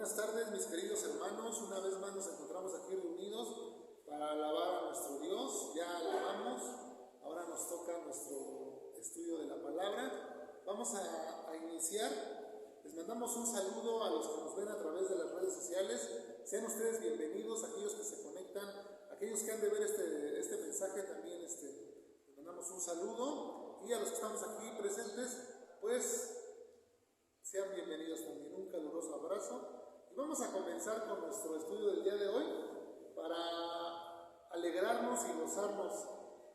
Buenas tardes, mis queridos hermanos. Una vez más nos encontramos aquí reunidos para alabar a nuestro Dios. Ya alabamos, ahora nos toca nuestro estudio de la palabra. Vamos a iniciar. Les mandamos un saludo a los que nos ven a través de las redes sociales. Sean ustedes bienvenidos, aquellos que se conectan, aquellos que han de ver este mensaje también. Les mandamos un saludo, y a los que estamos aquí presentes, pues sean bienvenidos también. Un caluroso abrazo. Y vamos a comenzar con nuestro estudio del día de hoy para alegrarnos y gozarnos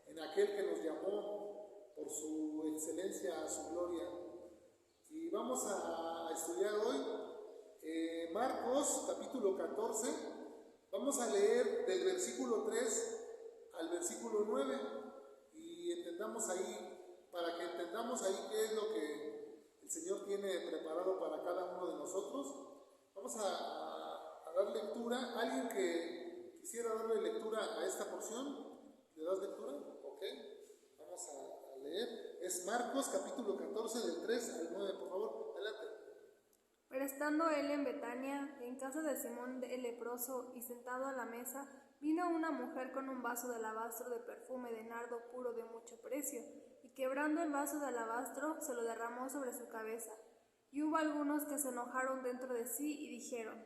en aquel que nos llamó por su excelencia, a su gloria. Y vamos a estudiar hoy Marcos capítulo 14. Vamos a leer del versículo 3 al versículo 9 y entendamos ahí, para que entendamos ahí qué es lo que el Señor tiene preparado para cada uno de nosotros. Vamos a dar lectura. ¿Alguien que quisiera darle lectura a esta porción? ¿Le das lectura? Ok. Vamos a leer. Es Marcos capítulo 14 del 3 al 9. Por favor, adelante. Pero estando él en Betania, en casa de Simón el leproso, y sentado a la mesa, vino una mujer con un vaso de alabastro de perfume de nardo puro de mucho precio, y quebrando el vaso de alabastro, se lo derramó sobre su cabeza. Y hubo algunos que se enojaron dentro de sí y dijeron: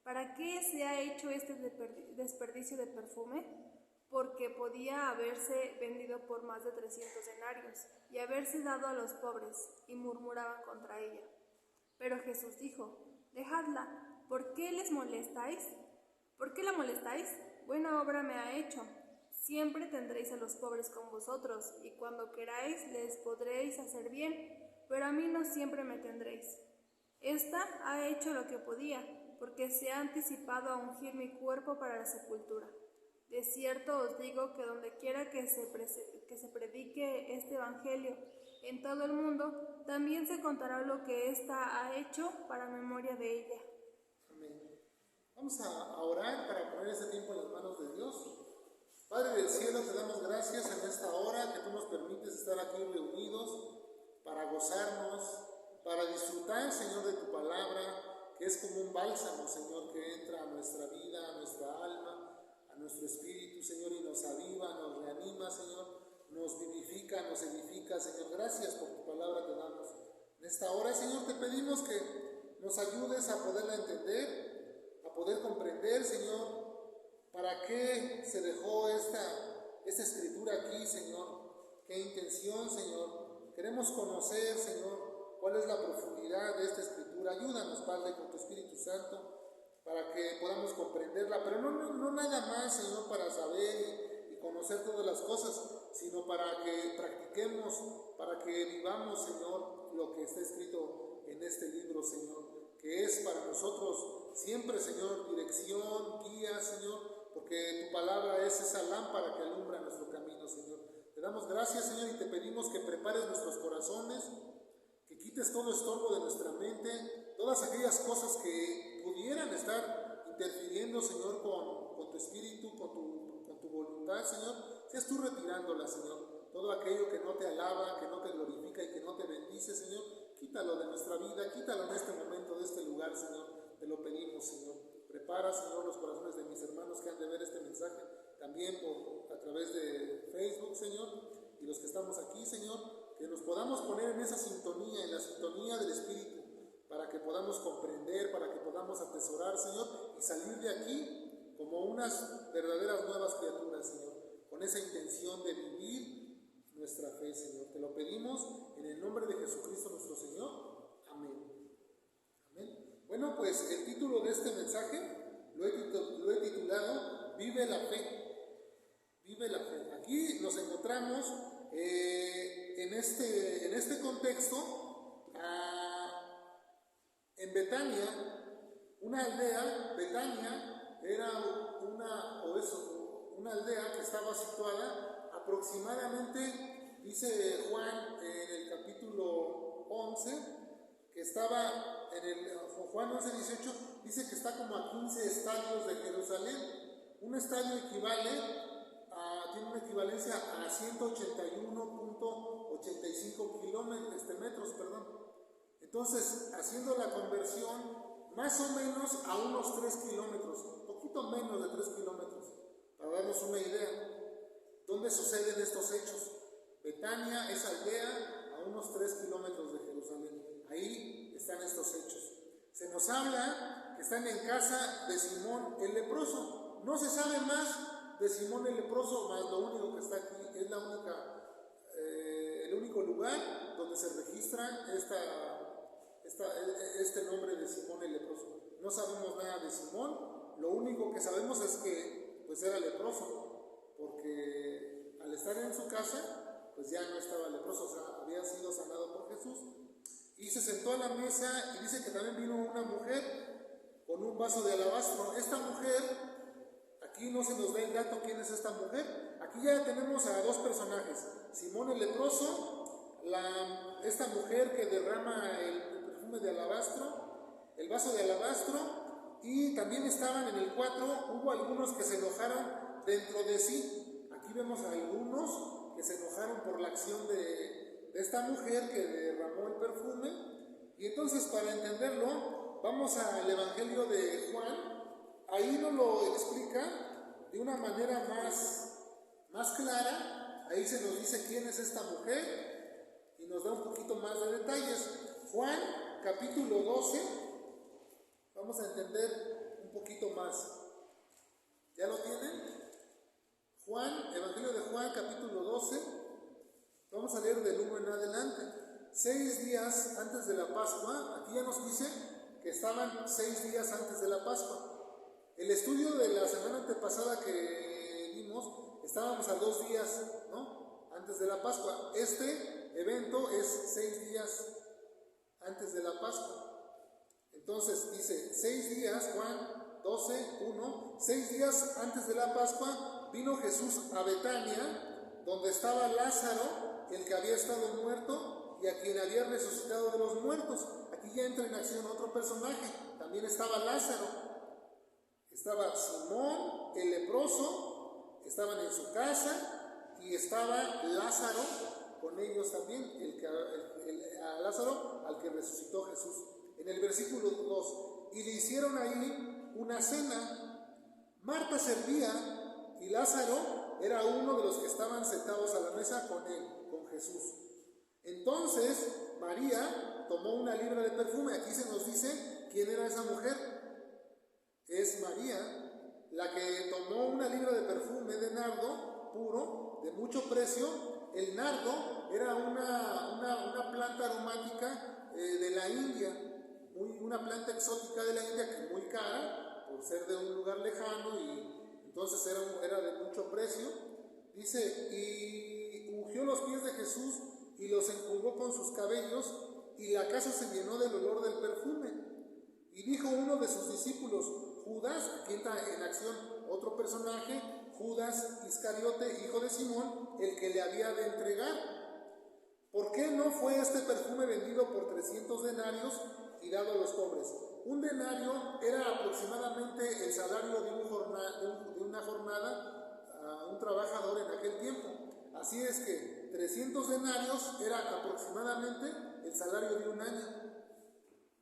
¿para qué se ha hecho este desperdicio de perfume? Porque podía haberse vendido por más de 300 denarios y haberse dado a los pobres, y murmuraban contra ella. Pero Jesús dijo: dejadla, ¿por qué les molestáis? ¿Por qué la molestáis? Buena obra me ha hecho. Siempre tendréis a los pobres con vosotros, y cuando queráis les podréis hacer bien, pero a mí no siempre me tendréis. Esta ha hecho lo que podía, porque se ha anticipado a ungir mi cuerpo para la sepultura. De cierto os digo que donde quiera que se predique este evangelio en todo el mundo, también se contará lo que ésta ha hecho para memoria de ella. Amén. Vamos a orar para poner este tiempo en las manos de Dios. Padre del cielo, te damos gracias en esta hora que tú nos permites estar aquí reunidos para gozarnos, para disfrutar, Señor, de tu palabra, que es como un bálsamo, Señor, que entra a nuestra vida, a nuestra alma, a nuestro espíritu, Señor, y nos aviva, nos reanima, Señor, nos vivifica, nos edifica, Señor. Gracias por tu palabra, te damos. En esta hora, Señor, te pedimos que nos ayudes a poderla entender, a poder comprender, Señor, para qué se dejó esta escritura aquí, Señor. Qué intención, Señor. Queremos conocer, Señor, cuál es la profundidad de esta escritura. Ayúdanos, Padre, con tu Espíritu Santo, para que podamos comprenderla, pero no nada más, Señor, para saber y conocer todas las cosas, sino para que practiquemos, para que vivamos, Señor, lo que está escrito en este libro, Señor, que es para nosotros siempre, Señor, dirección, guía, Señor, porque tu palabra es esa lámpara que alumbra nuestro camino, Señor. Te damos gracias, Señor, y te pedimos que prepares nuestros corazones, que quites todo estorbo de nuestra mente, todas aquellas cosas que pudieran estar interfiriendo, Señor, con tu espíritu, con tu voluntad, Señor. Seas tú retirándolas, Señor. Todo aquello que no te alaba, que no te glorifica y que no te bendice, Señor, quítalo de nuestra vida, quítalo en este momento, de este lugar, Señor. Te lo pedimos, Señor. Prepara, Señor, los corazones de mis hermanos que han de ver este mensaje, también a través de Facebook, Señor, y los que estamos aquí, Señor, que nos podamos poner en esa sintonía, en la sintonía del Espíritu, para que podamos comprender, para que podamos atesorar, Señor, y salir de aquí como unas verdaderas nuevas criaturas, Señor, con esa intención de vivir nuestra fe, Señor. Te lo pedimos en el nombre de Jesucristo nuestro Señor. Amén. Amén. Bueno, pues el título de este mensaje lo he titulado Vive la fe. Vive la fe. Aquí nos encontramos en este contexto en Betania, una aldea. Betania era una aldea que estaba situada aproximadamente, dice Juan en el capítulo 11, que estaba Juan 11:18, dice que está como a 15 estadios de Jerusalén. Un estadio tiene una equivalencia a 181.85 metros. Entonces, haciendo la conversión, más o menos a unos 3 kilómetros, un poquito menos de 3 kilómetros, para darnos una idea. ¿Dónde suceden estos hechos? Betania es aldea a unos 3 kilómetros de Jerusalén. Ahí están estos hechos. Se nos habla que están en casa de Simón el leproso. No se sabe más de Simón el leproso, más lo único que está aquí es el único lugar donde se registra este nombre de Simón el leproso. No sabemos nada de Simón, lo único que sabemos es que pues era leproso, porque al estar en su casa pues ya no estaba leproso, o sea, había sido sanado por Jesús. Y se sentó a la mesa y dice que también vino una mujer con un vaso de alabastro. Esta mujer, aquí no se nos da el dato quién es esta mujer. Aquí ya tenemos a dos personajes: Simón el leproso, esta mujer que derrama el perfume de alabastro, el vaso de alabastro, y también estaban en el 4, hubo algunos que se enojaron dentro de sí. Aquí vemos a algunos que se enojaron por la acción de esta mujer que derramó el perfume. Y entonces, para entenderlo, vamos al Evangelio de Juan. Ahí nos lo explica de una manera más clara. Ahí se nos dice quién es esta mujer y nos da un poquito más de detalles. Juan capítulo 12, vamos a entender un poquito más. ¿Ya lo tienen? Evangelio de Juan capítulo 12, vamos a leer del 1 en adelante. 6 días antes de la Pascua, aquí ya nos dice que estaban 6 días antes de la Pascua. El estudio de la semana antepasada que vimos, estábamos a 2 días, ¿no?, antes de la Pascua. Este evento es 6 días antes de la Pascua. Entonces dice 6 días, Juan 12, 1, 6 días antes de la Pascua vino Jesús a Betania, donde estaba Lázaro, el que había estado muerto y a quien había resucitado de los muertos. Aquí ya entra en acción otro personaje. También estaba Lázaro, estaba Simón el leproso, estaban en su casa, y estaba Lázaro con ellos también, a Lázaro al que resucitó Jesús. En el versículo 2, y le hicieron ahí una cena. Marta servía y Lázaro era uno de los que estaban sentados a la mesa con él, con Jesús. Entonces María tomó una libra de perfume. Aquí se nos dice quién era esa mujer. Es María, la que tomó una libra de perfume de nardo puro, de mucho precio. El nardo era una planta aromática de la India, una planta exótica de la India, que es muy cara por ser de un lugar lejano, y entonces era de mucho precio. Dice, y ungió los pies de Jesús y los enjugó con sus cabellos, y la casa se llenó del olor del perfume. Y dijo uno de sus discípulos, Judas, aquí está en acción otro personaje, Judas Iscariote, hijo de Simón, el que le había de entregar: ¿por qué no fue este perfume vendido por 300 denarios y dado a los pobres? Un denario era aproximadamente el salario de una jornada a un trabajador en aquel tiempo. Así es que 300 denarios era aproximadamente el salario de un año.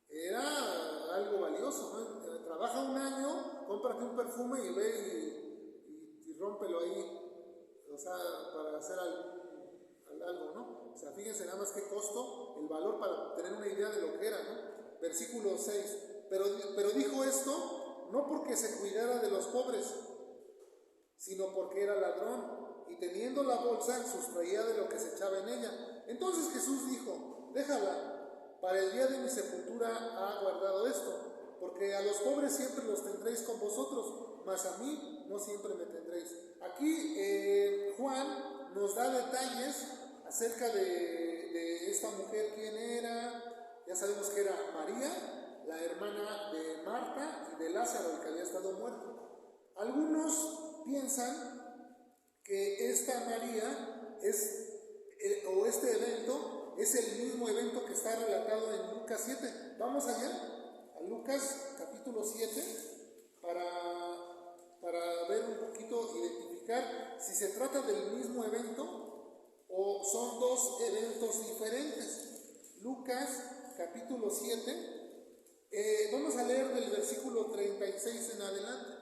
Era algo valioso, ¿no? Trabaja un año, cómprate un perfume y ve y rómpelo ahí, o sea, para hacer algo, ¿no? O sea, fíjense nada más qué costo, el valor, para tener una idea de lo que era, ¿no? Versículo 6, pero dijo esto no porque se cuidara de los pobres, sino porque era ladrón, y teniendo la bolsa sustraía de lo que se echaba en ella. Entonces Jesús dijo, déjala, para el día de mi sepultura ha guardado esto, porque a los pobres siempre los tendréis con vosotros, mas a mí no siempre me tendréis. Aquí Juan nos da detalles acerca de esta mujer, quién era. Ya sabemos que era María, la hermana de Marta y de Lázaro, el que había estado muerto. Algunos piensan que esta María o este evento es el mismo evento que está relatado en Lucas 7. Vamos allá a Lucas capítulo 7 para ver un poquito, identificar si se trata del mismo evento o son dos eventos diferentes. Lucas capítulo 7, vamos a leer versículo 36 en adelante.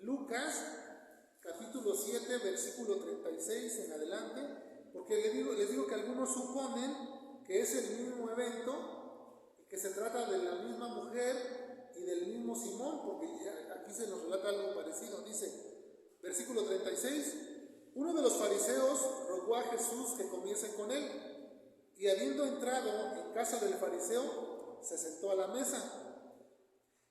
Lucas, capítulo 7, versículo 36 en adelante, porque les digo que algunos suponen que es el mismo evento y que se trata de la misma mujer y del mismo Simón, porque aquí se nos relata algo parecido. Dice, versículo 36, uno de los fariseos rogó a Jesús que comiese con él, y habiendo entrado en casa del fariseo, se sentó a la mesa.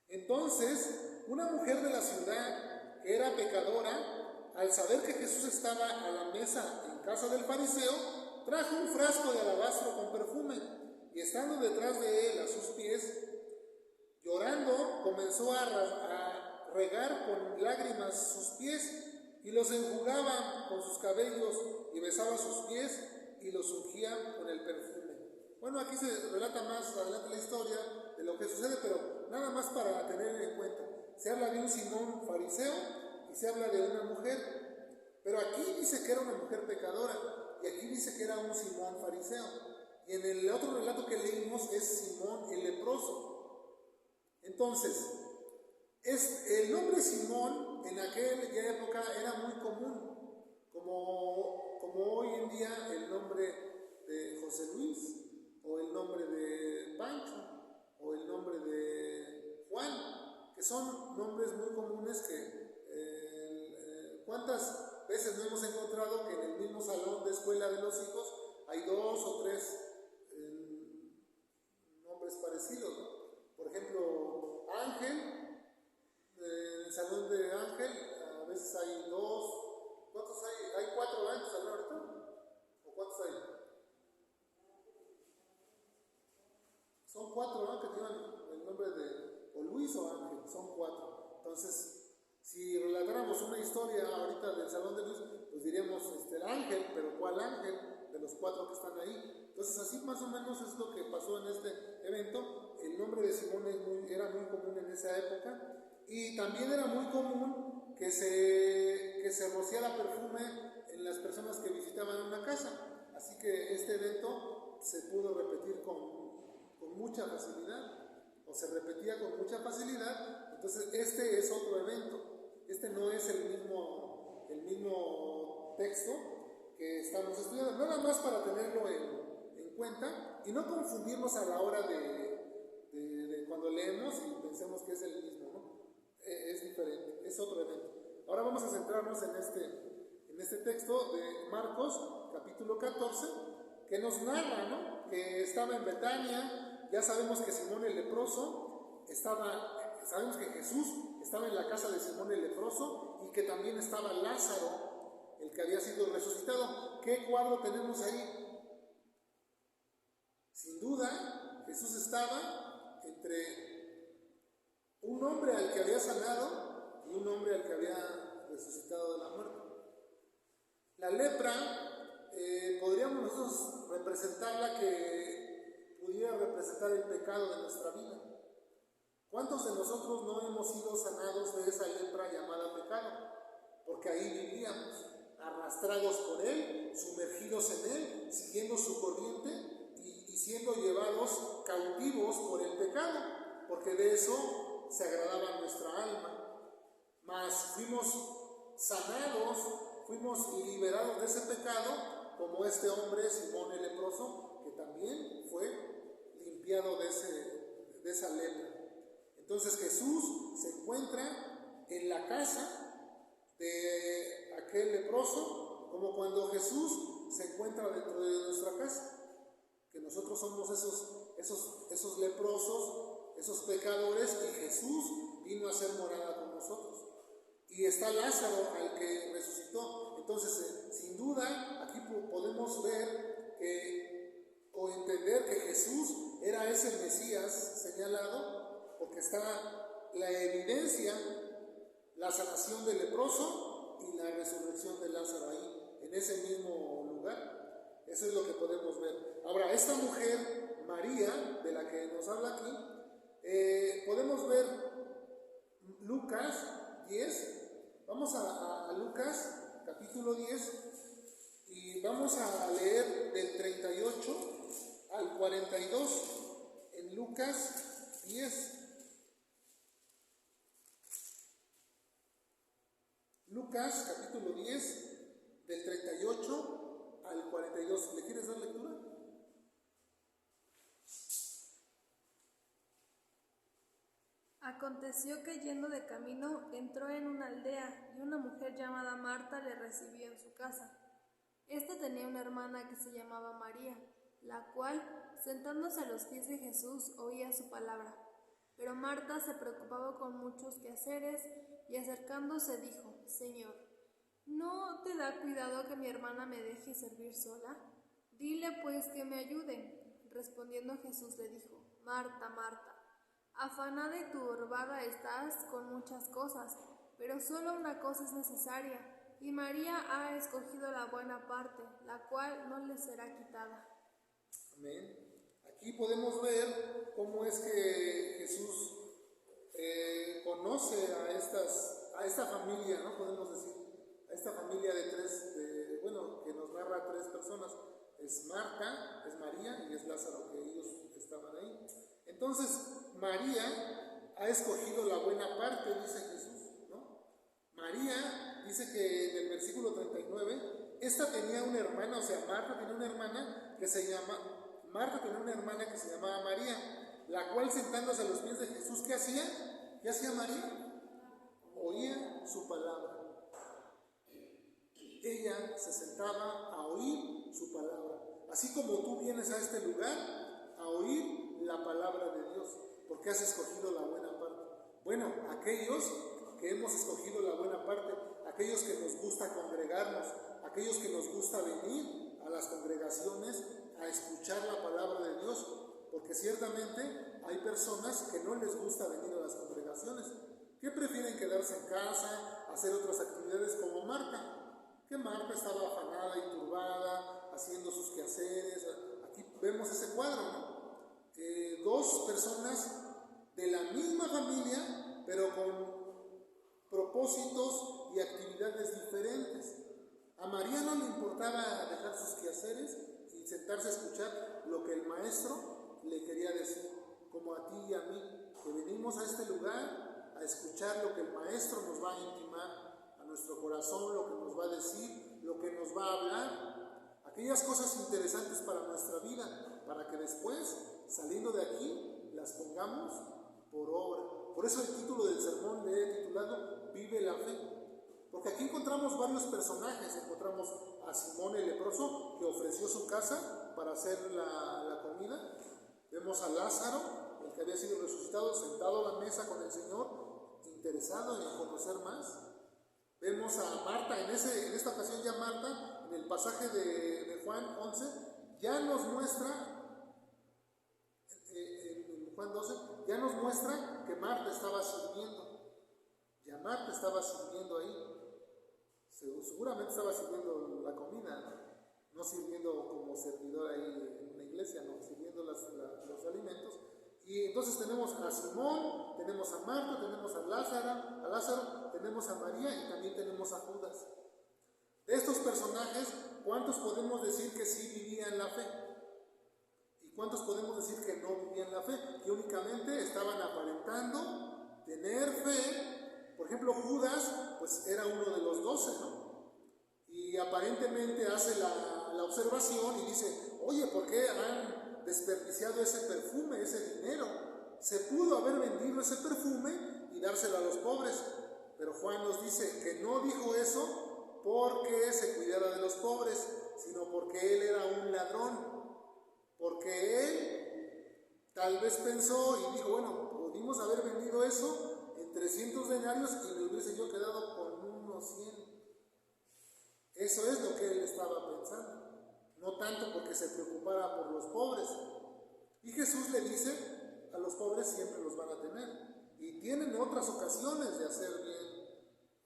Entonces, una mujer de la ciudad, que era pecadora, al saber que Jesús estaba a la mesa en casa del fariseo, trajo un frasco de alabastro con perfume, y estando detrás de él a sus pies, llorando, comenzó a regar con lágrimas sus pies, y los enjugaba con sus cabellos, y besaba sus pies, y los ungía con el perfume. Bueno, aquí se relata más adelante la historia de lo que sucede, pero nada más para tener en cuenta. Se habla de un Simón fariseo y se habla de una mujer, pero aquí dice que era una mujer pecadora y aquí dice que era un Simón fariseo. Y en el otro relato que leímos es Simón el leproso. Entonces, el nombre Simón en aquella época era muy común, como hoy en día el nombre de José Luis, o el nombre de Pancho, o el nombre de Juan, que son nombres muy comunes que ¿cuántas veces no hemos encontrado que en el mismo salón de escuela de los hijos hay 2 o 3 nombres parecidos, ¿no? Por ejemplo, Ángel, en el salón de Ángel a veces hay 2, ¿cuántos hay? ¿Hay 4 antes ahorita? ¿O cuántos hay? Son 4, ¿no? Que llevan el nombre de o Luis o Ángel, son 4. Entonces, si relatáramos una historia ahorita del salón de Luis, pues diríamos el ángel, pero ¿cuál ángel? De los 4 que están ahí. Entonces, así más o menos es lo que pasó en este evento. El nombre de Simón era muy común en esa época, y también era muy común que se rociara perfume en las personas que visitaban una casa. Así que este evento se pudo repetir con mucha facilidad, o se repetía con mucha facilidad. Entonces este es otro evento, este no es el mismo texto que estamos estudiando, nada más para tenerlo en cuenta y no confundirnos a la hora de cuando leemos y pensemos que es el mismo, ¿no? Es diferente, es otro evento. Ahora vamos a centrarnos en este texto de Marcos capítulo 14, que nos narra, ¿no?, que estaba en Betania. Ya sabemos que Simón el leproso sabemos que Jesús estaba en la casa de Simón el leproso y que también estaba Lázaro, el que había sido resucitado. ¿Qué cuadro tenemos ahí? Sin duda, Jesús estaba entre un hombre al que había sanado y un hombre al que había resucitado de la muerte. La lepra, podríamos nosotros representarla que pudiera representar el pecado de nuestra vida. ¿Cuántos de nosotros no hemos sido sanados de esa lepra llamada pecado? Porque ahí vivíamos, arrastrados por él, sumergidos en él, siguiendo su corriente y siendo llevados cautivos por el pecado, porque de eso se agradaba nuestra alma. Mas fuimos sanados, fuimos liberados de ese pecado, como este hombre Simón el leproso, que también fue limpiado de esa lepra. Entonces Jesús se encuentra en la casa de aquel leproso, como cuando Jesús se encuentra dentro de nuestra casa, que nosotros somos esos leprosos, esos pecadores, y Jesús vino a ser morada con nosotros. Y está Lázaro, al que resucitó. Entonces, sin duda, aquí podemos ver o entender que Jesús era ese Mesías señalado, porque está la evidencia, la sanación del leproso y la resurrección de Lázaro ahí, en ese mismo lugar. Eso es lo que podemos ver. Ahora, esta mujer, María, de la que nos habla aquí, podemos ver Lucas 10. Vamos a Lucas capítulo 10 y vamos a leer del 38 al 42 en Lucas 10. Lucas capítulo 10, del 38 al 42. ¿Le quieres dar lectura? Aconteció que yendo de camino entró en una aldea y una mujer llamada Marta le recibió en su casa. Esta tenía una hermana que se llamaba María, la cual, sentándose a los pies de Jesús, oía su palabra. Pero Marta se preocupaba con muchos quehaceres y acercándose dijo: Señor, ¿no te da cuidado que mi hermana me deje servir sola? Dile pues que me ayude. Respondiendo Jesús le dijo: Marta, Marta, afanada y turbada estás con muchas cosas, pero solo una cosa es necesaria, y María ha escogido la buena parte, la cual no le será quitada. Amén. Aquí podemos ver cómo es que Jesús conoce a esta familia, ¿no? Podemos decir, a esta familia de tres, que nos narra tres personas. Es Marta, es María y es Lázaro, que ellos estaban ahí. Entonces, María ha escogido la buena parte, dice Jesús, ¿no? María dice que en el versículo 39, esta tenía una hermana, o sea, Marta tenía una hermana que se llamaba María, la cual sentándose a los pies de Jesús, ¿qué hacía? ¿Qué hacía María? Oía su palabra. Ella se sentaba a oír su palabra. Así como tú vienes a este lugar a oír la palabra de Dios, porque has escogido la buena parte. Bueno, aquellos que hemos escogido la buena parte, aquellos que nos gusta congregarnos, aquellos que nos gusta venir a las congregaciones a escuchar la palabra de Dios, porque ciertamente hay personas que no les gusta venir a las congregaciones, que prefieren quedarse en casa, hacer otras actividades como Marta, que Marta estaba afanada y turbada, haciendo sus quehaceres. Aquí vemos ese cuadro, ¿no? Dos personas de la misma familia, pero con propósitos y actividades diferentes. A María no le importaba dejar sus quehaceres y sentarse a escuchar lo que el maestro le quería decir, como a ti y a mí, que venimos a este lugar a escuchar lo que el maestro nos va a intimar a nuestro corazón, lo que nos va a decir, lo que nos va a hablar, aquellas cosas interesantes para nuestra vida, para que después, saliendo de aquí, las pongamos por obra. Por eso el título del sermón le he titulado Vive la fe, porque aquí encontramos varios personajes. Encontramos a Simón el leproso, que ofreció su casa para hacer la comida. Vemos a Lázaro, el que había sido resucitado, sentado a la mesa con el Señor, interesado en conocer más. Vemos a Marta, en esta ocasión ya Marta, en el pasaje de Juan 11, ya nos muestra, en Juan 12, ya nos muestra que Marta estaba sirviendo. Ya Marta estaba sirviendo ahí. Seguramente estaba sirviendo la comida, no sirviendo como servidora ahí en una iglesia, no, sirviendo los alimentos. Y entonces tenemos a Simón, tenemos a Marta, tenemos a Lázaro, tenemos a María y también tenemos a Judas. De estos personajes, ¿cuántos podemos decir que sí vivían la fe? ¿Y cuántos podemos decir que no vivían la fe? Que únicamente estaban aparentando tener fe. Por ejemplo, Judas, pues era uno de los 12, ¿no? Y aparentemente hace la observación y dice: oye, ¿por qué han desperdiciado ese perfume, ese dinero? Se pudo haber vendido ese perfume y dárselo a los pobres. Pero Juan nos dice que no dijo eso porque se cuidara de los pobres, sino porque él era un ladrón. Porque él tal vez pensó y dijo: bueno, pudimos haber vendido eso en 300 denarios y me hubiese yo quedado con unos 100. Eso es lo que él estaba pensando, no tanto porque se preocupara por los pobres. Y Jesús le dice: a los pobres siempre los van a tener, y tienen otras ocasiones de hacer bien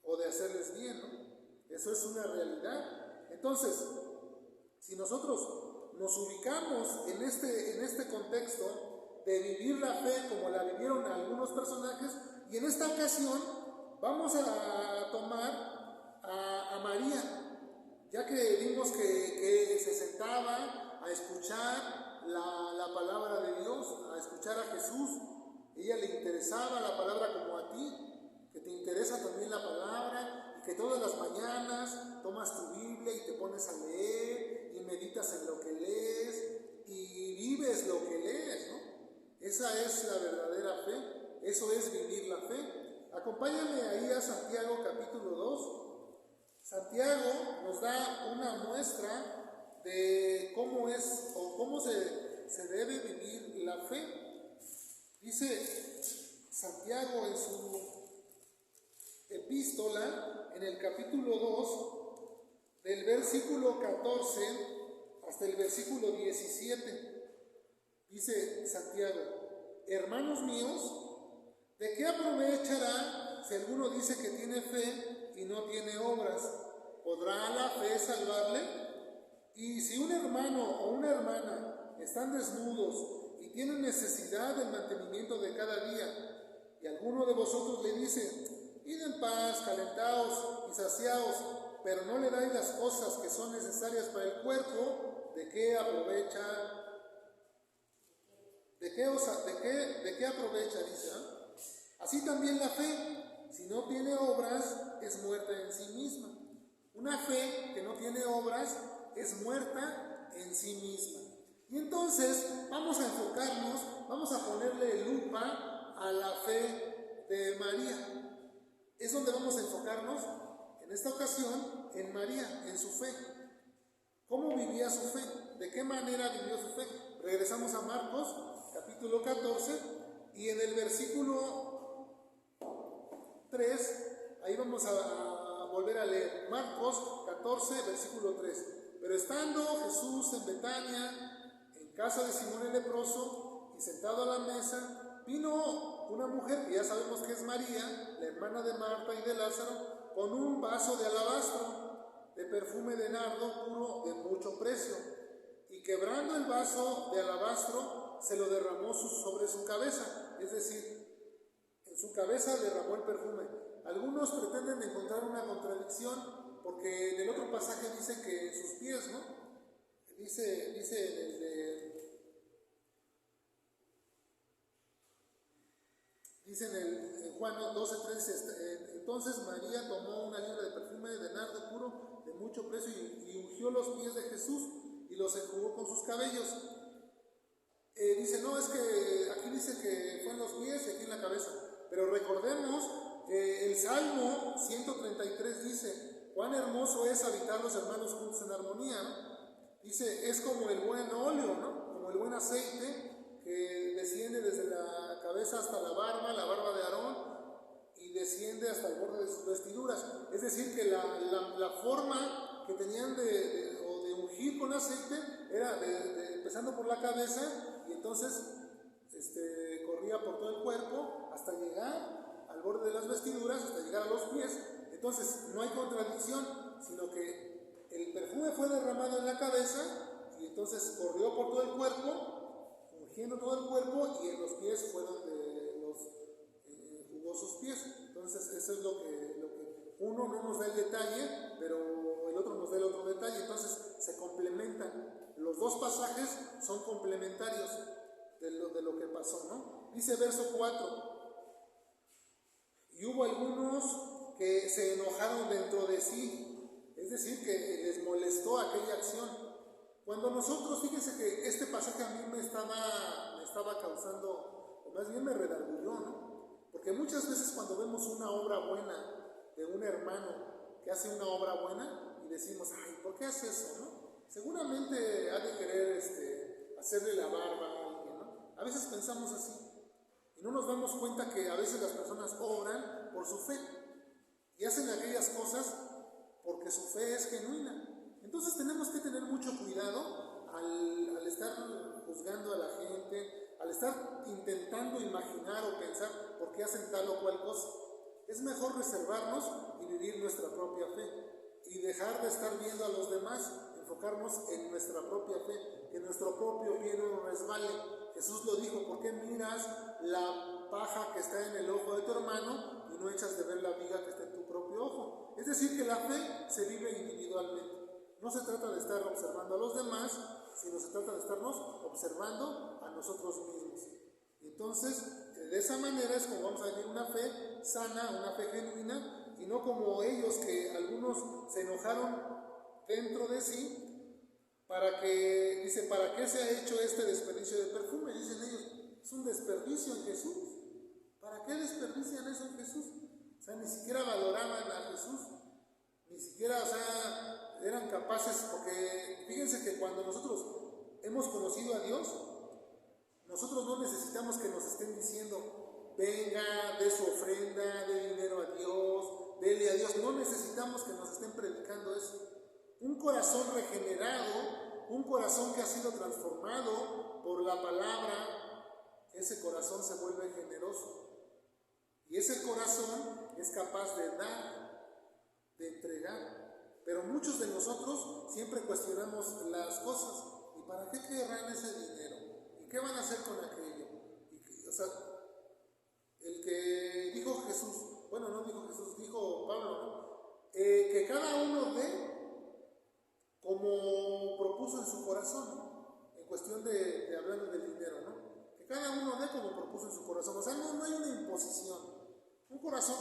o de hacerles bien, ¿no? Eso es una realidad. Entonces, si nosotros nos ubicamos en este contexto de vivir la fe como la vivieron algunos personajes, y en esta ocasión vamos a tomar a María, ya que vimos que se sentaba a escuchar la palabra de Dios, a escuchar a Jesús. Ella le interesaba la palabra como a ti, que te interesa también la palabra, y que todas las mañanas tomas tu Biblia y te pones a leer y meditas en lo que lees y vives lo que lees, ¿no? Esa es la verdadera fe, eso es vivir la fe. Acompáñame ahí a Santiago capítulo 2. Santiago nos da una muestra de cómo es o cómo se debe vivir la fe. Dice Santiago en su epístola, en el capítulo 2, del versículo 14 hasta el versículo 17, dice Santiago: hermanos míos, ¿de qué aprovechará si alguno dice que tiene fe y no tiene obras? ¿Podrá la fe salvarle? Y si un hermano o una hermana están desnudos y tienen necesidad del mantenimiento de cada día, y alguno de vosotros le dice: id en paz, calentaos y saciaos, pero no le dais las cosas que son necesarias para el cuerpo, ¿de qué aprovecha? ¿De qué aprovecha? Dice, ¿eh? Así también la fe, si no tiene obras, es muerta en sí misma. Una fe que no tiene obras es muerta en sí misma. Y entonces vamos a enfocarnos, vamos a ponerle lupa a la fe de María. Es donde vamos a enfocarnos en esta ocasión en María, en su fe. ¿Cómo vivía su fe? ¿De qué manera vivió su fe? Regresamos a Marcos capítulo 14 y en el versículo 3, ahí vamos a volver a leer. Marcos 14, versículo 3. Pero estando Jesús en Betania, en casa de Simón el leproso, y sentado a la mesa, vino una mujer, que ya sabemos que es María, la hermana de Marta y de Lázaro, con un vaso de alabastro, de perfume de nardo puro de mucho precio, y quebrando el vaso de alabastro, se lo derramó sobre su cabeza, es decir, en su cabeza derramó el perfume. Algunos pretenden encontrar una contradicción, porque en el otro pasaje dice que en sus pies, ¿no? Dice en Juan 12:3, entonces María tomó una libra de perfume de nardo puro de mucho precio y ungió los pies de Jesús y los enjugó con sus cabellos. Dice, no, es que aquí dice que fue en los pies y aquí en la cabeza. Pero recordemos que el Salmo 133 dice: cuán hermoso es habitar los hermanos juntos en armonía, ¿no? Dice, es como el buen óleo, ¿no? Como el buen aceite que desciende desde la cabeza hasta la barba de Aarón, y desciende hasta el borde de sus vestiduras. Es decir, que la forma que tenían de ungir con aceite era empezando por la cabeza, y entonces corría por todo el cuerpo hasta llegar al borde de las vestiduras, hasta llegar a los pies. Entonces no hay contradicción, sino que el perfume fue derramado en la cabeza y entonces corrió por todo el cuerpo, ungiendo todo el cuerpo, y en los pies fue donde los jugó sus pies. Entonces eso es lo que uno no nos da el detalle, pero el otro nos da el otro detalle. Entonces se complementan. Los dos pasajes son complementarios de lo que pasó, ¿no? Dice verso 4: y hubo algunos que se enojaron dentro de sí, es decir, que les molestó aquella acción. Cuando nosotros, fíjense que este pasaje a mí me estaba causando, o más bien me redarguyó, ¿no? Porque muchas veces cuando vemos una obra buena de un hermano que hace una obra buena y decimos, ay, ¿por qué hace eso, no? Seguramente ha de querer hacerle la barba a alguien, ¿no? A veces pensamos así y no nos damos cuenta que a veces las personas obran por su fe y hacen aquellas cosas porque su fe es genuina. Entonces tenemos que tener mucho cuidado al estar juzgando a la gente, al estar intentando imaginar o pensar por qué hacen tal o cual cosa. Es mejor reservarnos y vivir nuestra propia fe y dejar de estar viendo a los demás, enfocarnos en nuestra propia fe, que nuestro propio pie no nos resbale. Jesús lo dijo: ¿por qué miras la paja que está en el ojo de tu hermano y no echas de ver la viga que está en tu propio ojo? Es decir, que la fe se vive individualmente. No se trata de estar observando a los demás, sino se trata de estarnos observando a nosotros mismos. Y entonces, de esa manera es como vamos a vivir una fe sana, una fe genuina, y no como ellos, que algunos se enojaron dentro de sí, ¿para qué se ha hecho este desperdicio de perfume? Dicen ellos, es un desperdicio en Jesús. ¿Para qué desperdician eso en Jesús? O sea, ni siquiera valoraban a Jesús, ni siquiera, o sea, eran capaces, porque fíjense que cuando nosotros hemos conocido a Dios, nosotros no necesitamos que nos estén diciendo, venga, dé su ofrenda, dé dinero a Dios, dele a Dios. No necesitamos que nos estén predicando eso. Un corazón regenerado, un corazón que ha sido transformado por la palabra, ese corazón se vuelve generoso. Y ese corazón es capaz de dar, de entregar. Pero muchos de nosotros siempre cuestionamos las cosas. ¿Y para qué querrán ese dinero? ¿Y qué van a hacer con aquello? O sea, el que dijo Jesús, bueno, no dijo Jesús, dijo Pablo, ¿no? Que cada uno dé como propuso en su corazón, ¿no? En cuestión de hablando del dinero, ¿no? Que cada uno dé como propuso en su corazón. O sea, no hay una imposición. Un corazón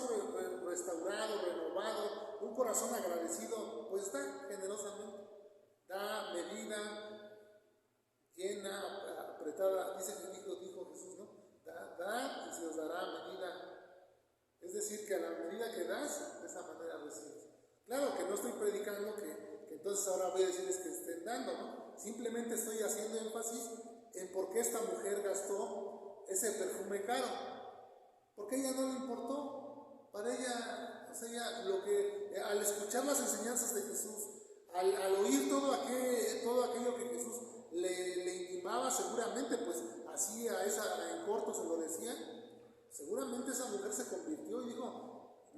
restaurado, renovado, un corazón agradecido, pues da generosamente, da medida, llena, apretada. Dice que dijo Jesús, ¿no? Da y se os dará medida. Es decir, que a la medida que das, de esa manera recibes. Claro que no estoy predicando que entonces ahora voy a decirles que estén dando, ¿no? Simplemente estoy haciendo énfasis en por qué esta mujer gastó ese perfume caro. Porque a ella no le importó. Para ella, o sea, ella, al escuchar las enseñanzas de Jesús, al oír todo aquello que Jesús le intimaba, seguramente, pues así en corto se lo decían, seguramente esa mujer se convirtió y dijo,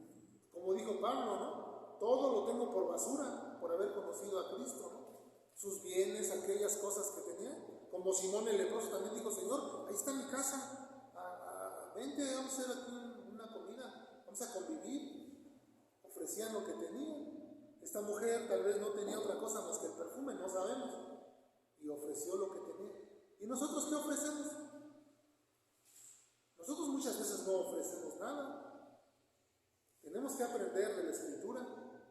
como dijo Pablo, ¿no? Todo lo tengo por basura, por haber conocido a Cristo, ¿no? Sus bienes, aquellas cosas que tenía. Como Simón el leproso también dijo, Señor, ahí está mi casa. Vente, vamos a hacer aquí una comida, vamos a convivir. Ofrecían lo que tenían. Esta mujer tal vez no tenía otra cosa más que el perfume, no sabemos, y ofreció lo que tenía. ¿Y nosotros qué ofrecemos? Nosotros muchas veces no ofrecemos nada. Tenemos que aprender de la Escritura,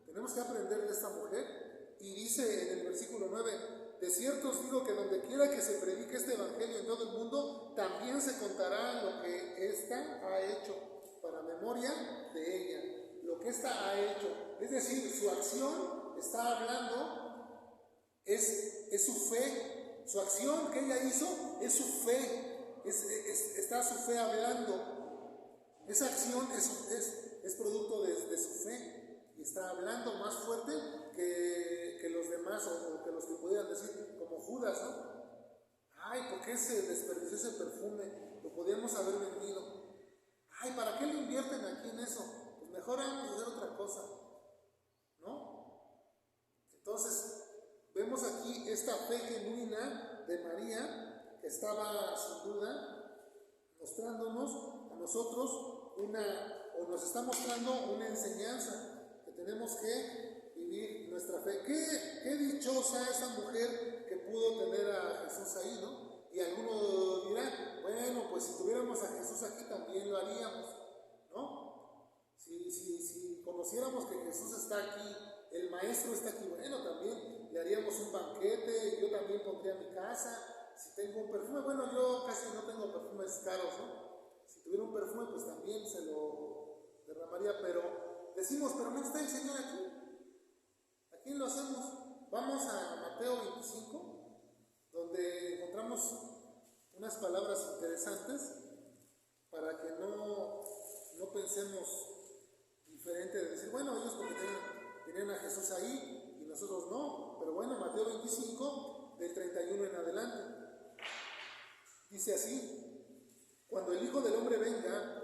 tenemos que aprender de esta mujer. Y dice en el versículo 9, de cierto os digo que donde quiera que se predique este evangelio en todo el mundo, también se contará lo que ésta ha hecho, para memoria de ella. Lo que ésta ha hecho, es decir, su acción está hablando, es su fe. Su acción que ella hizo es su fe, está su fe hablando. Esa acción es producto de su fe, y está hablando más fuerte que los demás, o que los que pudieran decir, como Judas, ¿no? Ay, ¿por qué se desperdició ese perfume? Lo podíamos haber vendido. Ay, ¿para qué le invierten aquí en eso? Pues mejor vamos a hacer otra cosa, ¿no? Entonces, vemos aquí esta fe genuina de María, que estaba sin duda mostrándonos a nosotros nos está mostrando una enseñanza que tenemos que vivir nuestra fe. Qué dichosa esa mujer que pudo tener a Jesús ahí, ¿no? Y alguno dirá, bueno, pues si tuviéramos a Jesús aquí también lo haríamos, ¿no? Si conociéramos que Jesús está aquí, el Maestro está aquí, bueno, también le haríamos un banquete, yo también pondría mi casa. Si tengo un perfume, bueno, yo casi no tengo perfumes caros, ¿no? Si tuviera un perfume, pues también se lo derramaría, pero decimos, pero no está el Señor aquí. ¿A quién lo hacemos? Vamos a Mateo 25, donde encontramos unas palabras interesantes para que no pensemos diferente de decir, bueno, ellos porque tenían a Jesús ahí y nosotros no. Pero bueno, Mateo 25, del 31 en adelante, dice así: cuando el Hijo del Hombre venga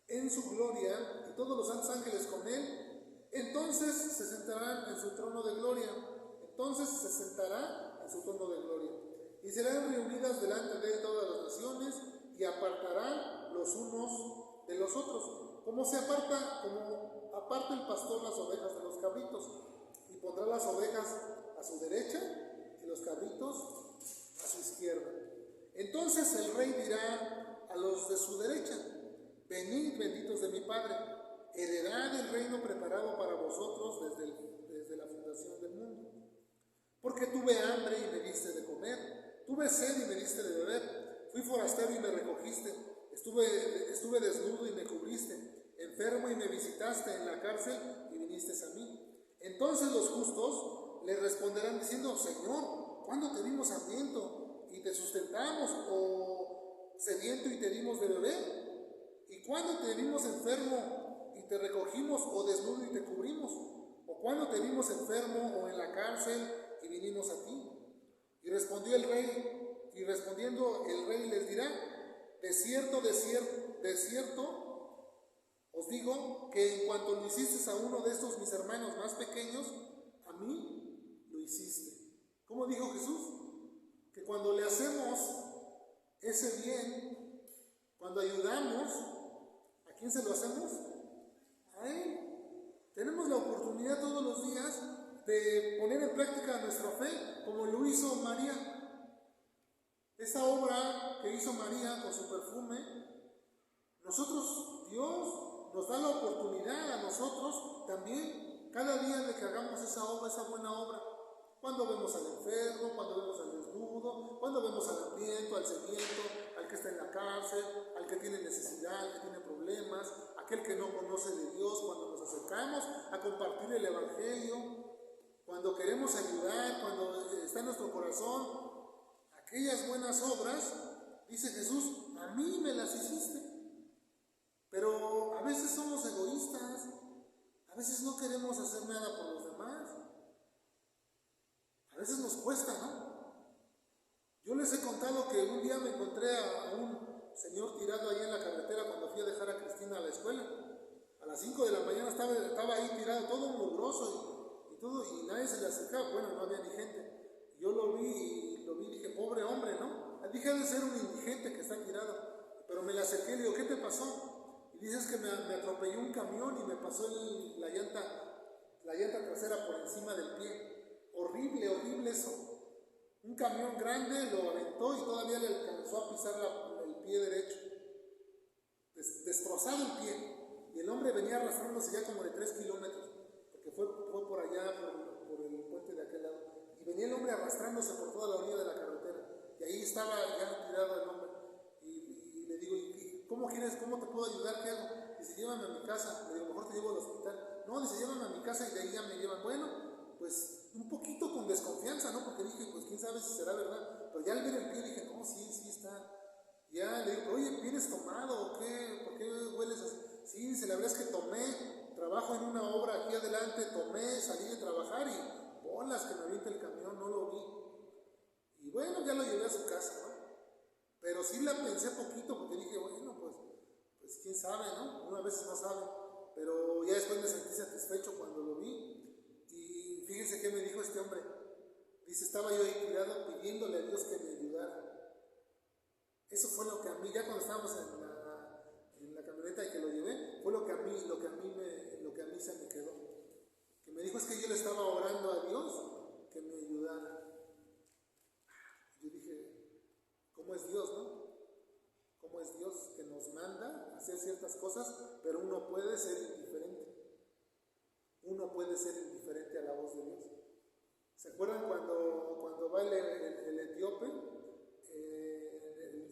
en su gloria y todos los santos ángeles con él, entonces se sentarán en su trono de gloria. Entonces se sentará en su trono de gloria. Y serán reunidas delante de él todas las naciones, y apartarán los unos de los otros, como aparta el pastor las ovejas de los cabritos, y pondrá las ovejas a su derecha y los cabritos a su izquierda. Entonces el rey dirá a los de su derecha: venid, benditos de mi Padre, heredad del reino preparado para vosotros desde la fundación del mundo. Porque tuve hambre y me diste de comer, tuve sed y me diste de beber, fui forastero y me recogiste, estuve desnudo y me cubriste, enfermo y me visitaste, en la cárcel y viniste a mí. Entonces los justos le responderán diciendo: Señor, ¿cuándo te vimos hambriento y te sustentamos, o sediento y te dimos de beber? ¿Y cuándo te vimos enfermo y te recogimos, o desnudo y te cubrimos? ¿O cuándo te vimos enfermo o en la cárcel y vinimos a ti? Y respondiendo el rey les dirá: de cierto, os digo que en cuanto lo hiciste a uno de estos mis hermanos más pequeños, a mí lo hiciste. ¿Cómo dijo Jesús? Que cuando le hacemos ese bien, cuando ayudamos, ¿a quién se lo hacemos? A Él. Tenemos la oportunidad todos los días de poner en práctica nuestra fe, como lo hizo María. Esta obra que hizo María con su perfume, Dios nos da la oportunidad a nosotros también, cada día de que hagamos esa obra, esa buena obra. Cuando vemos al enfermo, cuando vemos al desnudo, cuando vemos al hambriento, al sediento, al que está en la cárcel, al que tiene necesidad, al que tiene problemas, aquel que no conoce de Dios, cuando nos acercamos a compartir el Evangelio, cuando queremos ayudar, cuando está en nuestro corazón, aquellas buenas obras, dice Jesús, a mí me las hiciste. Pero a veces somos egoístas, a veces no queremos hacer nada por los demás, a veces nos cuesta, ¿no? Yo les he contado que un día me encontré a un señor tirado ahí en la carretera cuando fui a dejar a Cristina a la escuela. A las 5 de la mañana estaba ahí tirado, todo mugroso y todo, y nadie se le acercaba. Bueno, no había ni gente. Yo lo vi y dije, pobre hombre, ¿no? Dije, ha de ser un indigente que está tirado. Pero me le acerqué y le digo, ¿qué te pasó? Y dices que me atropelló un camión y me pasó la llanta trasera por encima del pie. Horrible, horrible eso. Un camión grande lo aventó y todavía le alcanzó a pisar el pie derecho. Destrozado el pie. Y el hombre venía arrastrándose ya como de 3 kilómetros, porque fue por allá, por el puente de aquel lado. Y venía el hombre arrastrándose por toda la orilla de la carretera. Y ahí estaba ya tirado el hombre. Y le digo, ¿y cómo te puedo ayudar? ¿Qué hago? Dice, llévame a mi casa. Le digo, mejor te llevo al hospital. No, dice, llévame a mi casa y de ahí ya me llevan. Bueno, pues un poquito con desconfianza, ¿no? Porque dije, pues quién sabe si será verdad. Pero ya al ver el pie dije, no, sí está. Ya le digo, oye, ¿vienes tomado o qué? ¿Por qué hueles así? Sí, dice, la verdad es que tomé, trabajo en una obra aquí adelante, salí de trabajar y bolas que me avienta el camión, no lo vi. Y bueno, ya lo llevé a su casa, ¿no? Pero sí la pensé poquito porque dije, bueno, pues quién sabe, ¿no? Una vez no sabe. Pero ya después me sentí satisfecho cuando lo vi. Y fíjense qué me dijo este hombre. Dice, estaba yo ahí tirado pidiéndole a Dios que me ayudara. Eso fue lo que a mí, ya cuando estábamos en la camioneta y que lo llevé, fue lo que a mí se me quedó. Que me dijo, es que yo le estaba orando a Dios que me ayudara. Yo dije, ¿cómo es Dios, no? ¿Cómo es Dios que nos manda a hacer ciertas cosas, pero uno puede ser indiferente? Uno puede ser indiferente a la voz de Dios. ¿Se acuerdan cuando va el etíope?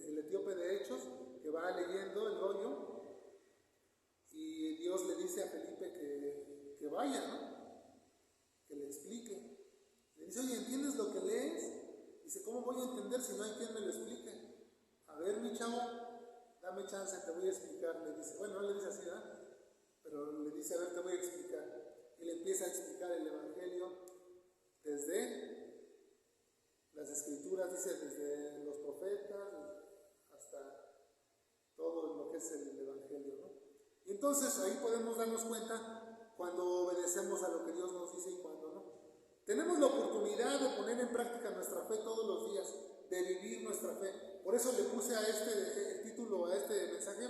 El etíope de Hechos, que va leyendo el rollo, y Dios le dice a Felipe que vaya, ¿no? Que le explique. Le dice, oye, ¿entiendes lo que lees? Dice, ¿cómo voy a entender si no hay quien me lo explique? A ver, mi chavo, dame chance, te voy a explicar. Le dice, bueno, no le dice así, ¿verdad? Pero le dice, a ver, te voy a explicar. Y le empieza a explicar el Evangelio desde las Escrituras, dice, desde los profetas hasta todo lo que es el Evangelio, ¿no? Y entonces ahí podemos darnos cuenta cuando obedecemos a lo que Dios nos dice y cuando no. Tenemos la oportunidad de poner en práctica nuestra fe todos los días, de vivir nuestra fe. Por eso le puse a el título a este mensaje,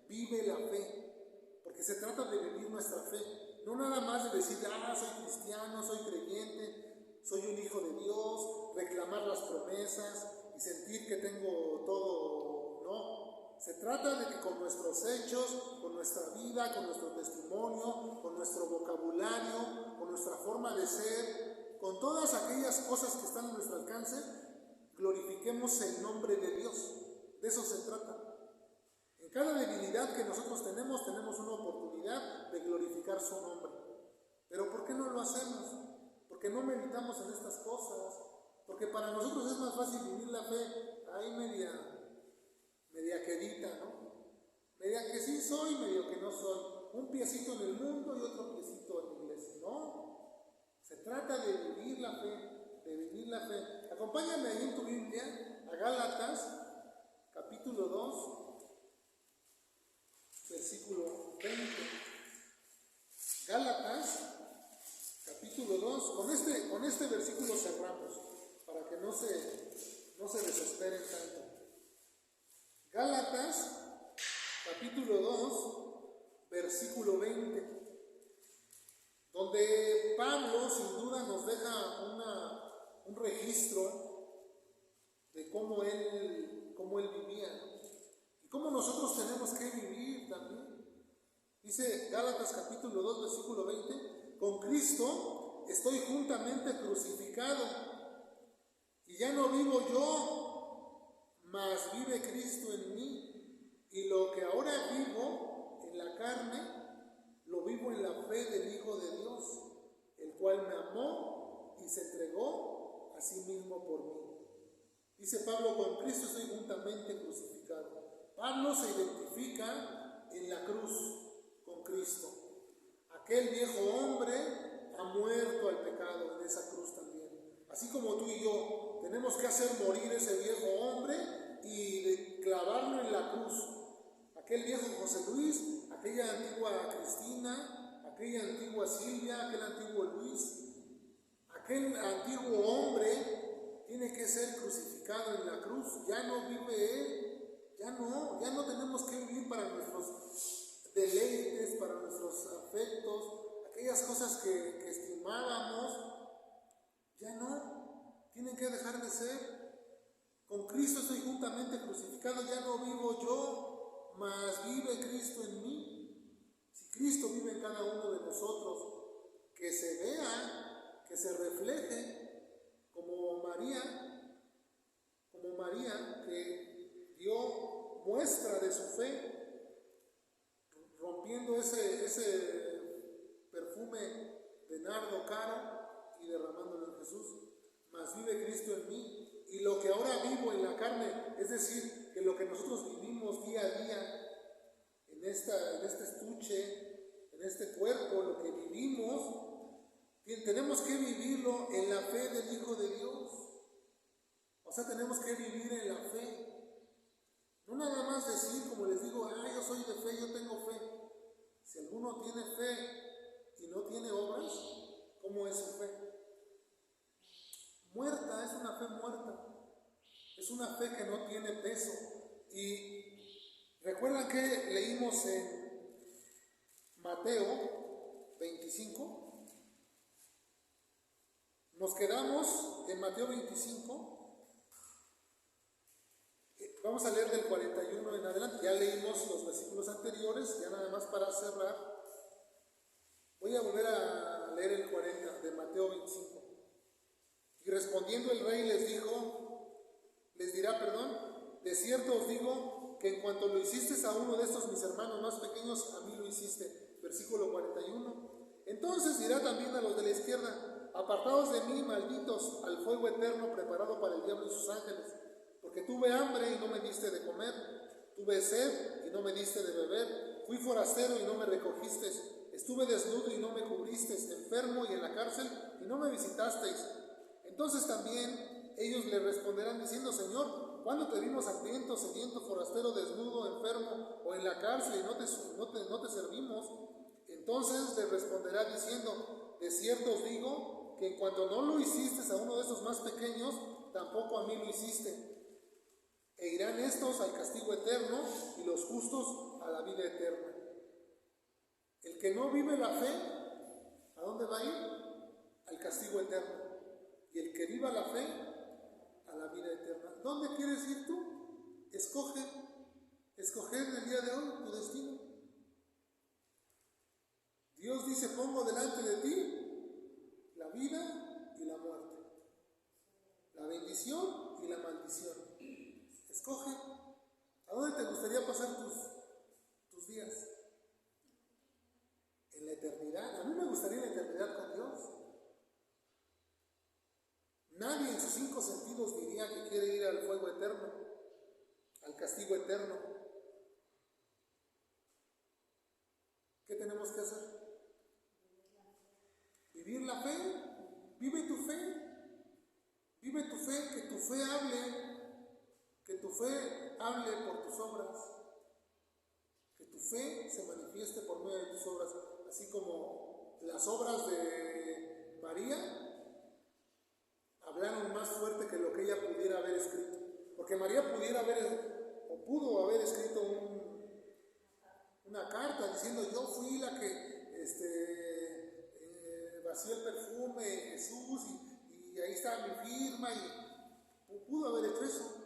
Vive la fe, porque se trata de vivir nuestra fe, no nada más de decir, soy cristiano, soy creyente, soy un hijo de Dios, reclamar las promesas y sentir que tengo todo, ¿no? Se trata de que con nuestros hechos, con nuestra vida, con nuestro testimonio, con nuestro vocabulario, con nuestra forma de ser, con todas aquellas cosas que están a nuestro alcance, glorifiquemos el nombre de Dios. De eso se trata. En cada debilidad que nosotros tenemos una oportunidad de glorificar su nombre. Pero ¿por qué no lo hacemos? Porque no meditamos en estas cosas. Porque para nosotros es más fácil vivir la fe ahí media quedita, ¿no? Media que sí soy, medio que no soy. Un piecito en el mundo y otro piecito en la iglesia. No. Se trata de vivir la fe, de vivir la fe. Acompáñame ahí en tu Biblia a Gálatas, capítulo 2, versículo 20. Gálatas, capítulo 2. Con este versículo cerramos, para que no se desesperen tanto. Gálatas, capítulo 2, versículo 20, donde Pablo sin duda nos deja un registro de cómo él vivía y cómo nosotros tenemos que vivir también. Dice Gálatas capítulo 2, versículo 20, con Cristo estoy juntamente crucificado, y ya no vivo yo, mas vive Cristo en mí, y lo que ahora vivo en la carne, lo vivo en la fe del Hijo de Dios, el cual me amó y se entregó a sí mismo por mí. Dice Pablo, con Cristo estoy juntamente crucificado. Pablo se identifica en la cruz con Cristo. Aquel viejo hombre ha muerto al pecado en esa cruz también. Así como tú y yo tenemos que hacer morir ese viejo hombre y clavarlo en la cruz. Aquel viejo José Luis, aquella antigua Cristina, aquella antigua Silvia, aquel antiguo Luis, aquel antiguo hombre tiene que ser crucificado en la cruz. Ya no vive él, ya no tenemos que vivir para nuestros deleites, para nuestros afectos, aquellas cosas que estimábamos, ya no, tienen que dejar de ser. Con Cristo estoy juntamente crucificado, ya no vivo yo, mas vive Cristo en mí. Si Cristo vive en cada uno de nosotros, que se vea, que se refleje como María que dio muestra de su fe, rompiendo ese perfume de nardo caro y derramándolo en Jesús. Mas vive Cristo en mí. Y lo que ahora vivo en la carne, es decir, que lo que nosotros vivimos día a día, en este estuche, en este cuerpo, lo que vivimos, tenemos que vivirlo en la fe del Hijo de Dios. O sea, tenemos que vivir en la fe. No nada más decir, como les digo, yo soy de fe, yo tengo fe. Si alguno tiene fe y no tiene obras, ¿cómo es su fe? Muerta, es una fe muerta. Es una fe que no tiene peso. Y recuerdan que leímos en Mateo 25. Nos quedamos en Mateo 25. Vamos a leer del 41 en adelante. Ya leímos los versículos anteriores, ya nada más para cerrar. Voy a volver a leer el 40 de Mateo 25. Y respondiendo el rey les dirá, de cierto os digo que en cuanto lo hiciste a uno de estos mis hermanos más pequeños, a mí lo hiciste. Versículo 41. Entonces dirá también a los de la izquierda, apartaos de mí, malditos, al fuego eterno preparado para el diablo y sus ángeles, porque tuve hambre y no me diste de comer, tuve sed y no me diste de beber, fui forastero y no me recogisteis, estuve desnudo y no me cubristeis, enfermo y en la cárcel y no me visitasteis. Entonces también ellos le responderán diciendo, Señor, ¿cuándo te vimos hambriento, sediento, forastero, desnudo, enfermo o en la cárcel y no te servimos? Entonces le responderá diciendo, de cierto os digo que en cuanto no lo hiciste a uno de esos más pequeños, tampoco a mí lo hiciste. E irán estos al castigo eterno y los justos a la vida eterna. El que no vive la fe, ¿a dónde va a ir? Al castigo eterno. Y el que viva la fe, a la vida eterna. ¿Dónde quieres ir tú? Escoge escoger en el día de hoy tu destino. Dios dice, pongo delante de ti la vida y la muerte, la bendición y la maldición. Escoge. ¿A dónde te gustaría pasar tus días? En la eternidad. A mí me gustaría la eternidad con Dios. Nadie en sus 5 sentidos diría que quiere ir al fuego eterno, al castigo eterno. ¿Qué tenemos que hacer? Vivir la fe. Vive tu fe. Vive tu fe, que tu fe hable por tus obras. Que tu fe se manifieste por medio de tus obras, así como las obras de María hablaron más fuerte que lo que ella pudiera haber escrito. Porque María pudo haber escrito una carta diciendo, yo fui la que vació el perfume, Jesús, y ahí está mi firma, y pudo haber hecho eso.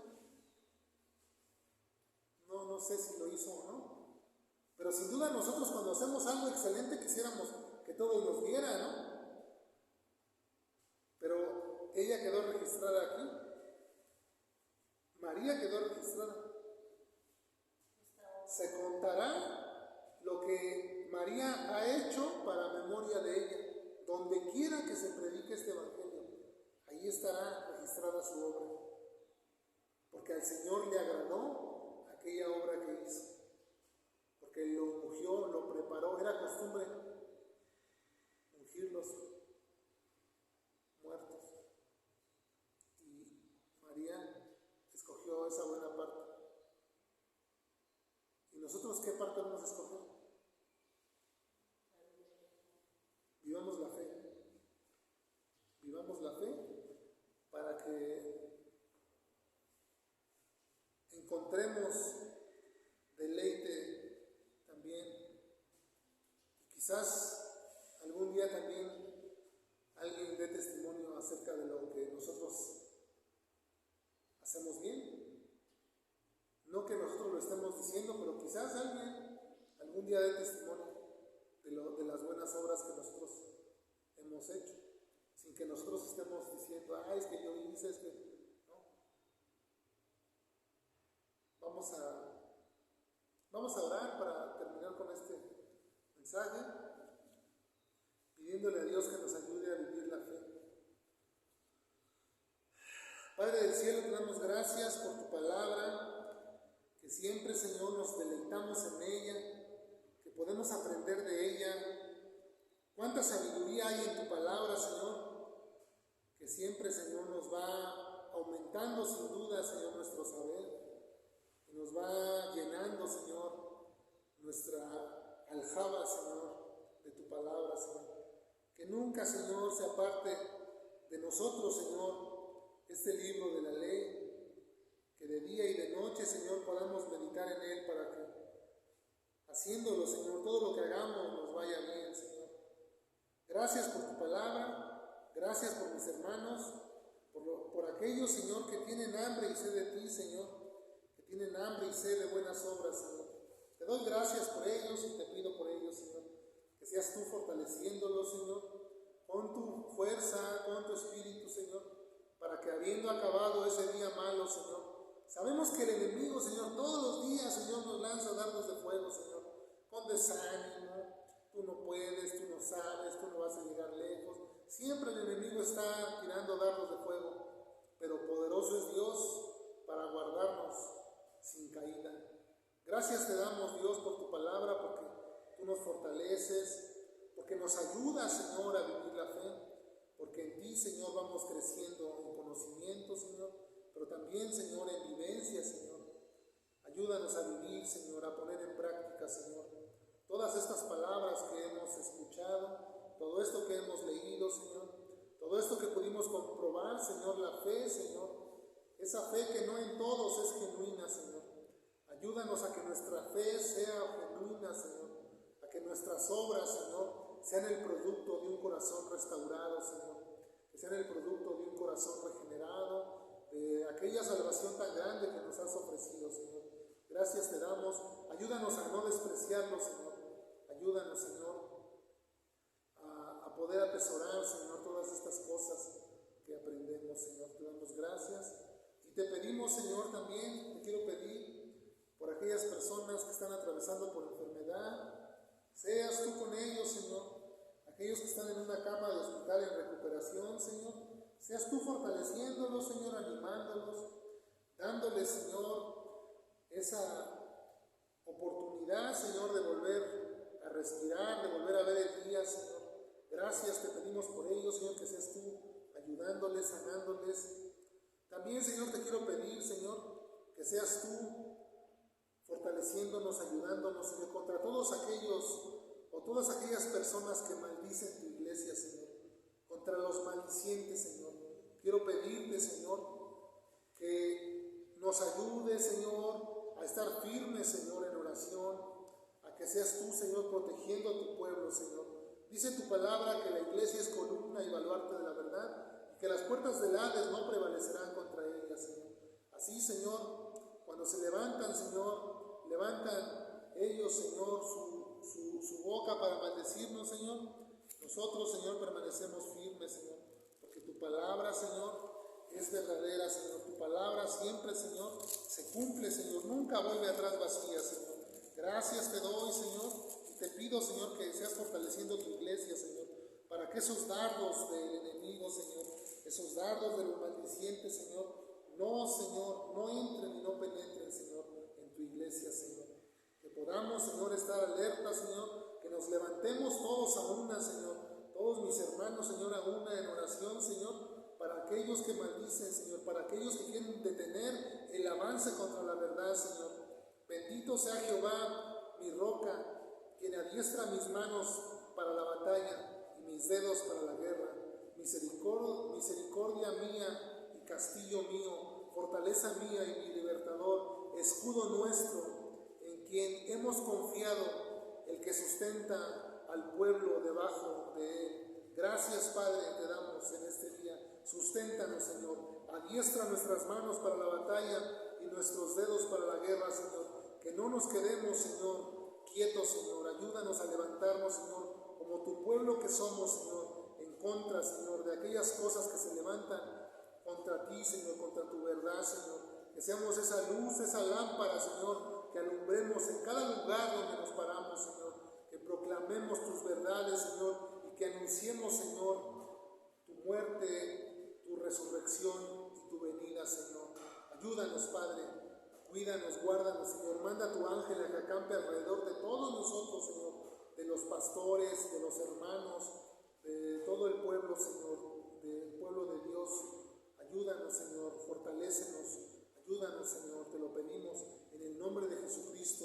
No sé si lo hizo o no. Pero sin duda nosotros cuando hacemos algo excelente quisiéramos que todos nos vieran, ¿no? Pero ella quedó registrada aquí. María quedó registrada. Se contará lo que María ha hecho para memoria de ella. Donde quiera que se predique este evangelio, ahí estará registrada su obra. Porque al Señor le agradó aquella obra que hizo. Porque lo ungió, lo preparó. Era costumbre ungir los muertos. Y María escogió esa buena parte. ¿Y nosotros qué parte vamos a escoger? Vivamos la fe. Vivamos la fe para que encontremos deleite también. Y quizás algún día también alguien dé testimonio acerca de lo que nosotros hacemos bien. No que nosotros lo estemos diciendo, pero quizás alguien algún día dé testimonio de las buenas obras que nosotros hemos hecho, sin que nosotros estemos diciendo, es que yo hice, es que no. Vamos a orar para terminar con este mensaje, pidiéndole a Dios que nos ayude a vivir la fe. Padre del cielo, te damos gracias por tu palabra, que siempre, Señor, nos deleitamos en ella, que podemos aprender de ella. Cuánta sabiduría hay en tu palabra, Señor, que siempre, Señor, nos va aumentando sin duda, Señor, nuestro saber, y nos va llenando, Señor, nuestra aljaba, Señor, de tu palabra, Señor. Que nunca, Señor, se aparte de nosotros, Señor, este libro de la ley, que de día y de noche, Señor, podamos meditar en él para que, haciéndolo, Señor, todo lo que hagamos nos vaya bien, Señor. Gracias por tu palabra, gracias por mis hermanos, por aquellos, Señor, que tienen hambre y sed de ti, Señor, que tienen hambre y sed de buenas obras, Señor. Te doy gracias por ellos y te pido por ellos, Señor, que seas tú fortaleciéndolos, Señor, con tu fuerza, con tu espíritu, Señor, para que habiendo acabado ese día malo, Señor, sabemos que el enemigo, Señor, todos los días, Señor, nos lanza dardos de fuego, Señor, con desánimo. Tú no puedes, tú no sabes, tú no vas a llegar lejos. Siempre el enemigo está tirando dardos de fuego, pero poderoso es Dios para guardarnos sin caída. Gracias te damos, Dios, por tu palabra, porque tú nos fortaleces, porque nos ayudas, Señor, a vivir la fe, porque en ti, Señor, vamos creciendo en conocimiento, Señor, pero también, Señor, en vivencia, Señor. Ayúdanos a vivir, Señor, a poner en práctica, Señor, todas estas palabras que hemos escuchado, todo esto que hemos leído, Señor, todo esto que pudimos comprobar, Señor, la fe, Señor, esa fe que no en todos es genuina, Señor. Ayúdanos a que nuestra fe sea genuina, Señor, a que nuestras obras, Señor, sean el producto de un corazón restaurado, Señor, que sean el producto de un corazón regenerado, de aquella salvación tan grande que nos has ofrecido, Señor. Gracias te damos. Ayúdanos a no despreciarlo, Señor. Ayúdanos, Señor, a poder atesorar, Señor, todas estas cosas que aprendemos, Señor. Te damos gracias. Y te pedimos, Señor, también, te quiero pedir por aquellas personas que están atravesando por enfermedad. Seas tú con ellos, Señor. Aquellos que están en una cama de hospital en recuperación, Señor. Seas tú fortaleciéndolos, Señor, animándolos, dándoles, Señor, esa oportunidad, Señor, de volver a respirar, de volver a ver el día, Señor. Gracias te pedimos por ellos, Señor, que seas tú ayudándoles, sanándoles. También, Señor, te quiero pedir, Señor, que seas tú fortaleciéndonos, ayudándonos, Señor, contra todos aquellos o todas aquellas personas que maldicen tu iglesia, Señor, contra los maldicientes, Señor. Quiero pedirte, Señor, que nos ayude, Señor, a estar firmes, Señor, en oración, a que seas tú, Señor, protegiendo a tu pueblo, Señor. Dice tu palabra que la iglesia es columna y baluarte de la verdad, y que las puertas del Hades no prevalecerán contra ella, Señor. Así, Señor, cuando se levantan, Señor, levantan ellos, Señor, su boca para maldecirnos, Señor. Nosotros, Señor, permanecemos firmes, Señor, porque tu palabra, Señor, es verdadera, Señor. Tu palabra siempre, Señor, se cumple, Señor. Nunca vuelve atrás vacía, Señor. Gracias te doy, Señor, y te pido, Señor, que seas fortaleciendo tu iglesia, Señor, para que esos dardos del enemigo, Señor, esos dardos de los maldicientes, Señor, Señor, no entren y no penetren, Señor, en tu iglesia, Señor. Que podamos, Señor, estar alerta, Señor, que nos levantemos todos a una, Señor, todos mis hermanos, Señor, a una en oración, Señor, para aquellos que maldicen, Señor, para aquellos que quieren detener el avance contra la verdad, Señor. Bendito sea Jehová, mi roca, quien adiestra mis manos para la batalla y mis dedos para la guerra. Misericordia mía y castillo mío, fortaleza mía y mi libertador, escudo nuestro, en quien hemos confiado, el que sustenta al pueblo debajo de él. Gracias, Padre, te damos en este día. Susténtanos, Señor. Adiestra nuestras manos para la batalla y nuestros dedos para la guerra, Señor. Que no nos quedemos, Señor, quietos, Señor. Ayúdanos a levantarnos, Señor, como tu pueblo que somos, Señor, en contra, Señor, de aquellas cosas que se levantan contra ti, Señor, contra tu verdad, Señor. Que seamos esa luz, esa lámpara, Señor, que alumbremos en cada lugar donde nos paramos, Señor. Que proclamemos tus verdades, Señor, y que anunciemos, Señor, tu muerte, tu resurrección y tu venida, Señor. Ayúdanos, Padre. Cuídanos, guárdanos, Señor. Manda a tu ángel a que acampe alrededor de todos nosotros, Señor. De los pastores, de los hermanos, de todo el pueblo, Señor. Del pueblo de Dios. Ayúdanos, Señor. Fortalécenos. Ayúdanos, Señor. Te lo pedimos en el nombre de Jesucristo.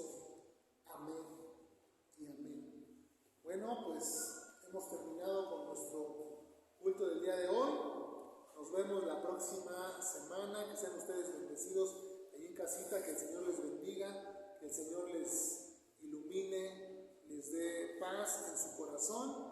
Amén y amén. Bueno, pues hemos terminado con nuestro culto del día de hoy. Nos vemos la próxima semana. Que sean ustedes bendecidos ahí en casita. Que el Señor les bendiga. Que el Señor les ilumine, les dé paz en su corazón.